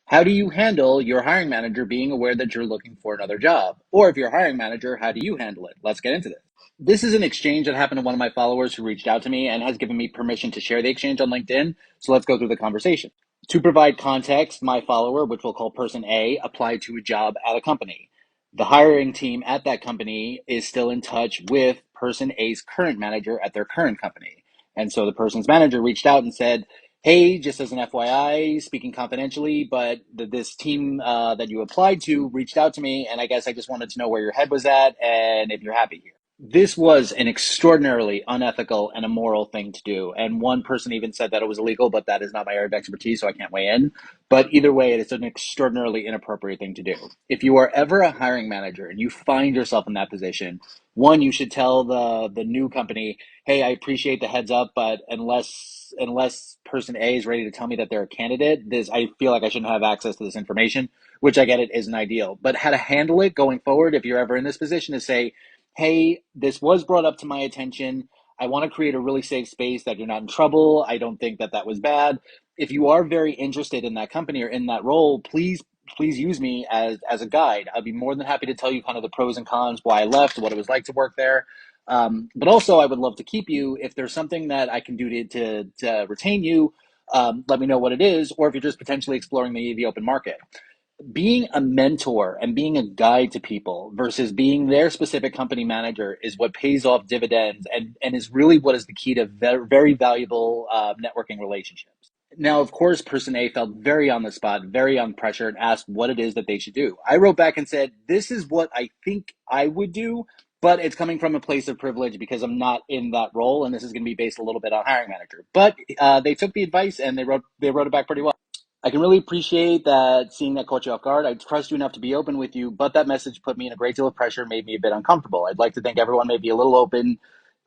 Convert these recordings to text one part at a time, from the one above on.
How do you handle your hiring manager being aware that you're looking for another job? Or if you're a hiring manager, how do you handle it? Let's get into this. This is an exchange that happened to one of my followers who reached out to me and has given me permission to share the exchange on LinkedIn. So let's go through the conversation. To provide context, my follower, which we'll call person A, applied to a job at a company. The hiring team at that company is still in touch with person A's current manager at their current company. And so the person's manager reached out and said, hey, just as an FYI, speaking confidentially, but this team that you applied to reached out to me, and I guess I just wanted to know where your head was at and if you're happy here. This was an extraordinarily unethical and immoral thing to do. And one person even said that it was illegal, but that is not my area of expertise, so I can't weigh in. But either way, it's an extraordinarily inappropriate thing to do. If you are ever a hiring manager and you find yourself in that position, one, you should tell the new company, hey, I appreciate the heads up, but unless person A is ready to tell me that they're a candidate, this I feel like I shouldn't have access to this information, which I get it isn't ideal. But how to handle it going forward, if you're ever in this position, is say, hey, this was brought up to my attention. I want to create a really safe space that you're not in trouble. I don't think that was bad. If you are very interested in that company or in that role, please use me as a guide. I'd be more than happy to tell you kind of the pros and cons, why I left, what it was like to work there. But also, I would love to keep you. If there's something that I can do to retain you, let me know what it is, or if you're just potentially exploring the open market. Being a mentor and being a guide to people versus being their specific company manager is what pays off dividends and is really what is the key to very valuable networking relationships. Now, of course, person A felt very on the spot, very on pressure, and asked what it is that they should do. I wrote back and said, this is what I think I would do, but it's coming from a place of privilege because I'm not in that role, and this is going to be based a little bit on hiring manager. But they took the advice and they wrote it back pretty well. I can really appreciate that seeing that caught you off guard. I trust you enough to be open with you, but that message put me in a great deal of pressure, made me a bit uncomfortable. I'd like to think everyone may be a little open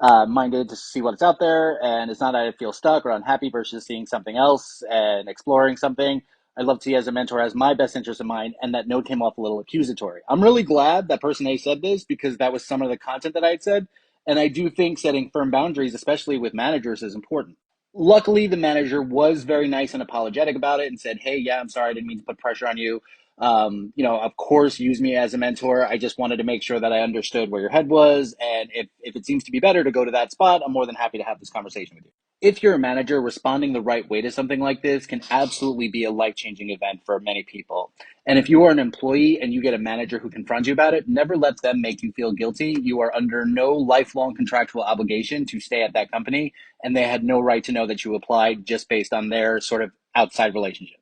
minded to see what's out there, and it's not that I feel stuck or unhappy versus seeing something else and exploring something. I'd love to see as a mentor has my best interest in mind, and that note came off a little accusatory. I'm really glad that person A said this because that was some of the content that I had said, and I do think setting firm boundaries, especially with managers, is important. Luckily, the manager was very nice and apologetic about it and said, hey, yeah, I'm sorry, I didn't mean to put pressure on you. Of course, use me as a mentor. I just wanted to make sure that I understood where your head was. And if it seems to be better to go to that spot, I'm more than happy to have this conversation with you. If you're a manager, responding the right way to something like this can absolutely be a life-changing event for many people. And if you are an employee and you get a manager who confronts you about it, never let them make you feel guilty. You are under no lifelong contractual obligation to stay at that company, and they had no right to know that you applied just based on their sort of outside relationship.